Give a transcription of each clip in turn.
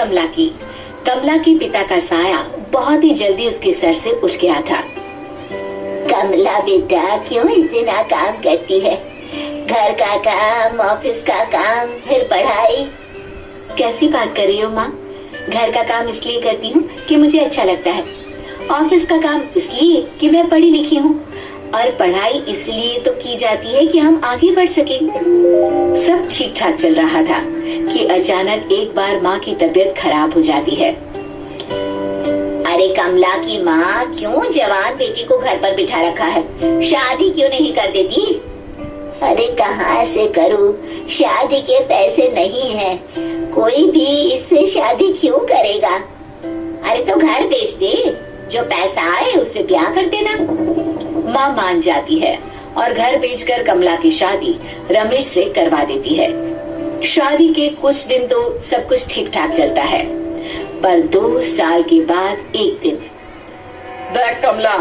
कमला की। कमला के पिता का साया बहुत ही जल्दी उसके सर से उठ गया था। कमला बेटा, क्यों इतना काम करती है? घर का काम, ऑफिस का काम, फिर पढ़ाई। कैसी बात कर रही हो माँ? घर का काम इसलिए करती हूँ कि मुझे अच्छा लगता है, ऑफिस का काम इसलिए कि मैं पढ़ी लिखी हूँ, और पढ़ाई इसलिए तो की जाती है कि हम आगे बढ़ सके। सब ठीक ठाक चल रहा था कि अचानक एक बार माँ की तबीयत खराब हो जाती है। अरे कमला की माँ, क्यों जवान बेटी को घर पर बिठा रखा है? शादी क्यों नहीं कर देती? अरे कहाँ से करूँ, शादी के पैसे नहीं है, कोई भी इससे शादी क्यों करेगा? अरे तो घर बेच दे, जो पैसा आए उससे ब्याह कर देना। माँ मान जाती है और घर बेचकर कमला की शादी रमेश से करवा देती है। शादी के कुछ दिन तो सब कुछ ठीक ठाक चलता है, पर 2 साल के बाद एक दिन। देख कमला,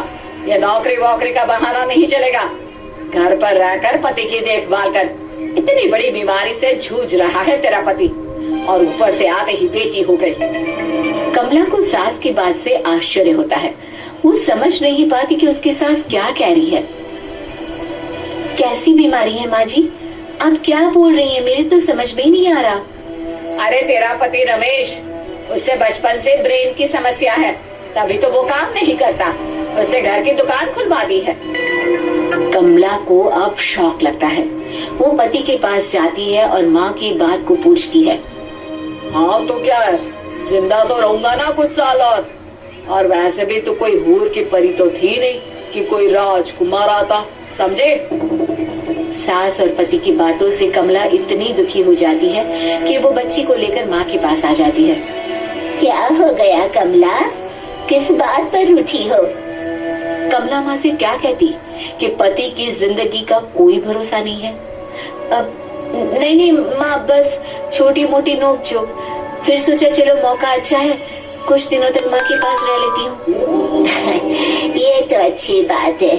ये नौकरी वोकरी का बहाना नहीं चलेगा। घर पर रहकर पति की देखभाल कर। इतनी बड़ी बीमारी से जूझ रहा है तेरा पति, और ऊपर से आते ही बेटी हो गई। कमला को सास की बात से आश्चर्य होता है। वो समझ नहीं पाती कि उसकी सास क्या कह रही है। कैसी बीमारी है माँ जी? आप क्या बोल रही हैं? मेरे तो समझ में ही नहीं आ रहा। अरे तेरा पति रमेश, उससे बचपन से ब्रेन की समस्या है, तभी तो वो काम नहीं करता। उसे घर की दुकान खुलवा दी है। कमला को अब शौक लगता है। वो पति के पास जाती है और माँ की बात को पूछती है। हाँ तो क्या है, जिंदा तो रहूंगा ना कुछ साल और वैसे भी तो कोई हूर की परी तो थी नहीं कि कोई राजकुमार आता, समझे? सास और पति की बातों से कमला इतनी दुखी हो जाती है कि वो बच्ची को लेकर माँ के पास आ जाती है। क्या हो गया कमला, किस बात पर रूठी हो? कमला माँ से क्या कहती कि पति की जिंदगी का कोई भरोसा नहीं है। अब नहीं माँ, बस छोटी मोटी नोक झोंक। फिर सोचा चलो मौका अच्छा है, कुछ दिनों तक माँ के पास रह लेती हूँ। ये तो अच्छी बात है,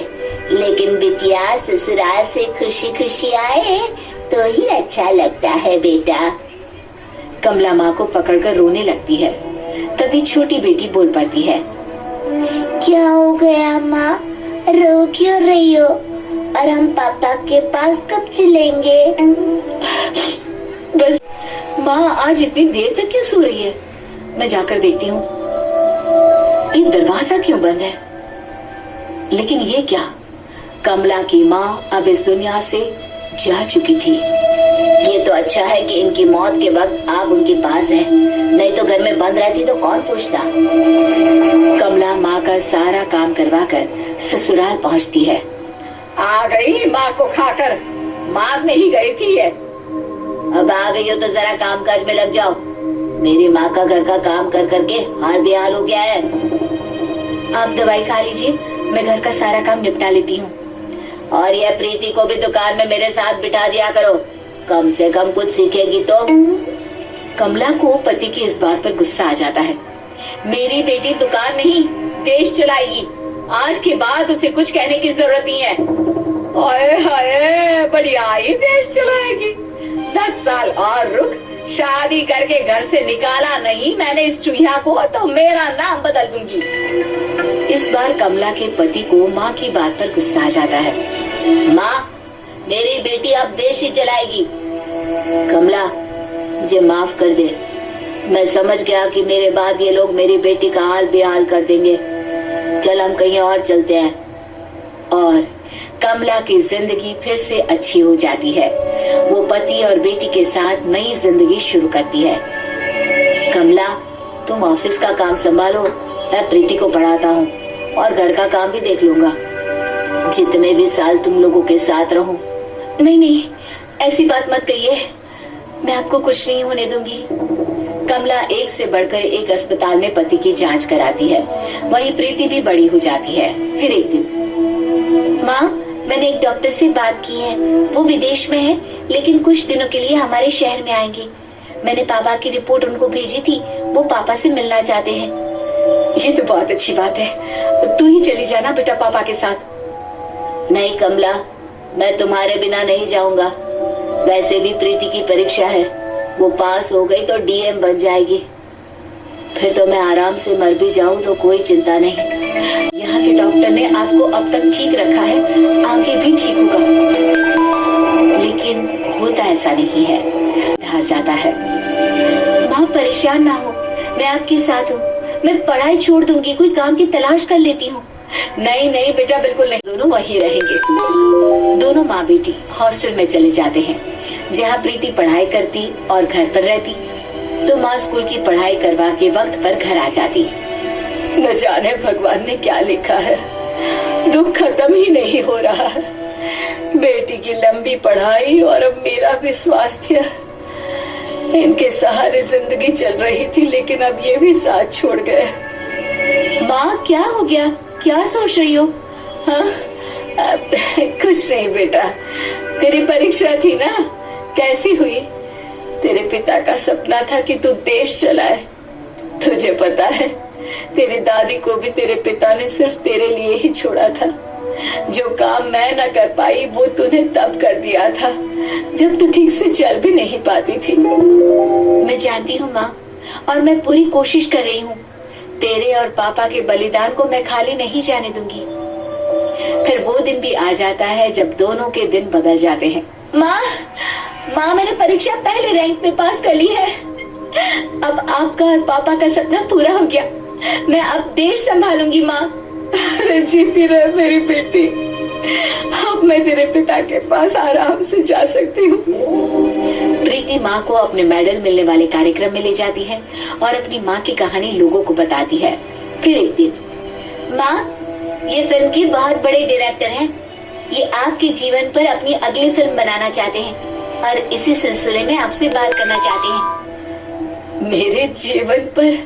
लेकिन बिटिया ससुराल से खुशी खुशी आए तो ही अच्छा लगता है बेटा। कमला माँ को पकड़कर रोने लगती है। तभी छोटी बेटी बोल पड़ती है। क्या हो गया माँ, रो क्यों रही हो? और हम पापा के पास कब चलेंगे? बस माँ, आज इतनी देर तक क्यों सो रही है? मैं जाकर देखती हूँ। ये दरवाजा क्यों बंद है? लेकिन ये क्या? कमला की माँ अब इस दुनिया से जा चुकी थी। ये तो अच्छा है कि इनकी मौत के वक्त आप उनके पास हैं, नहीं तो घर में बंद रहती तो कौन पूछता। कमला माँ का सारा काम करवाकर ससुराल पहुँचती है। आ गई माँ को खाकर, मारने ही गई थी ये। अब आ गई हो तो जरा काम काज में लग जाओ। मेरी माँ का घर का काम कर करके हाल बेहाल हो गया है। आप दवाई खा लीजिए, मैं घर का सारा काम निपटा लेती हूँ। और यह प्रीति को भी दुकान में मेरे साथ बिठा दिया करो, कम से कम कुछ सीखेगी तो। कमला को पति की इस बात पर गुस्सा आ जाता है। मेरी बेटी दुकान नहीं, देश चलाएगी। आज के बाद उसे कुछ कहने की जरूरत नहीं है। ओए हाय, बढ़िया ही देश चलाएगी। 10 साल और रुक, शादी करके घर से निकाला नहीं मैंने इस चूहिया को तो मेरा नाम बदल दूंगी। इस बार कमला के पति को माँ की बात पर गुस्सा आ जाता है। माँ, मेरी बेटी अब देश ही चलाएगी। कमला, मुझे माफ कर दे। मैं समझ गया कि मेरे बाद ये लोग मेरी बेटी का हाल बेहाल कर देंगे। चल हम कहीं और चलते हैं। और कमला की जिंदगी फिर से अच्छी हो जाती है। वो पति और बेटी के साथ नई जिंदगी शुरू करती है। कमला, तुम ऑफिस का काम संभालो, मैं प्रीति को पढ़ाता हूँ और घर का काम भी देख लूंगा। जितने भी साल तुम लोगों के साथ रहूं। नहीं, ऐसी बात मत कहिए, मैं आपको कुछ नहीं होने दूंगी। कमला एक से बढ़कर एक अस्पताल में पति की जांच कराती है। वहीं प्रीति भी बड़ी हो जाती है। फिर एक दिन, माँ, मैंने एक डॉक्टर से बात की है, वो विदेश में है, लेकिन कुछ दिनों के लिए हमारे शहर में आएंगे। मैंने पापा की रिपोर्ट उनको भेजी थी, वो पापा से मिलना चाहते हैं। ये तो बहुत अच्छी बात है, तू ही चली जाना बेटा पापा के साथ। नहीं कमला, मैं तुम्हारे बिना नहीं जाऊंगा। वैसे भी प्रीति की परीक्षा है, वो पास हो गई तो डीएम बन जाएगी। फिर तो मैं आराम से मर भी जाऊं तो कोई चिंता नहीं। यहाँ के डॉक्टर ने आपको अब तक ठीक रखा है, आगे भी ठीक होगा। लेकिन होता ऐसा नहीं है, हार जाता है। माँ परेशान ना हो, मैं आपके साथ हूँ। मैं पढ़ाई छोड़ दूंगी, कोई काम की तलाश कर लेती हूँ। नहीं नहीं बेटा, बिल्कुल नहीं, दोनों वहीं रहेंगे। दोनों माँ बेटी हॉस्टल में चले जाते हैं, जहाँ प्रीति पढ़ाई करती और घर पर रहती, तो माँ स्कूल की पढ़ाई करवा के वक्त पर घर आ जाती। न जाने भगवान ने क्या लिखा है, दुख खत्म ही नहीं हो रहा है। बेटी की लंबी पढ़ाई और अब मेरा भी स्वास्थ्य, इनके सहारे जिंदगी चल रही थी, लेकिन अब ये भी साथ छोड़ गए। माँ क्या हो गया, क्या सोच रही हो? हाँ, कुछ नहीं बेटा, तेरी परीक्षा थी ना, कैसी हुई? तेरे पिता का सपना था कि तू देश चलाए। तुझे पता है, तेरी दादी को भी तेरे पिता ने सिर्फ तेरे लिए ही छोड़ा था। जो काम मैं न कर पाई वो तूने तब कर दिया था, जब तू ठीक से चल भी नहीं पाती थी। मैं जानती हूँ माँ, और मैं पूरी कोशिश कर रही हूँ। तेरे और पापा के बलिदान को मैं खाली नहीं जाने दूंगी। फिर वो दिन भी आ जाता है जब दोनों के दिन बदल जाते हैं। माँ मैंने परीक्षा पहले रैंक में पास कर ली है। अब आपका और पापा का सपना पूरा हो गया। मैं अब देश संभालूंगी माँ। अरे जीती रहे मेरी बेटी, अब मैं तेरे पिता के पास आराम से जा सकती हूँ। प्रीति माँ को अपने मेडल मिलने वाले कार्यक्रम में ले जाती है और अपनी माँ की कहानी लोगों को बताती है। फिर एक दिन, माँ, ये फिल्म के बहुत बड़े डायरेक्टर हैं। ये आपके जीवन पर अपनी अगली फिल्म बनाना चाहते हैं और इसी सिलसिले में आपसे बात करना चाहते हैं। मेरे जीवन पर?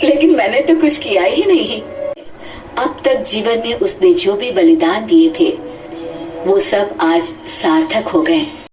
लेकिन मैंने तो कुछ किया ही नहीं। अब तक जीवन में उसने जो भी बलिदान दिए थे वो सब आज सार्थक हो गए।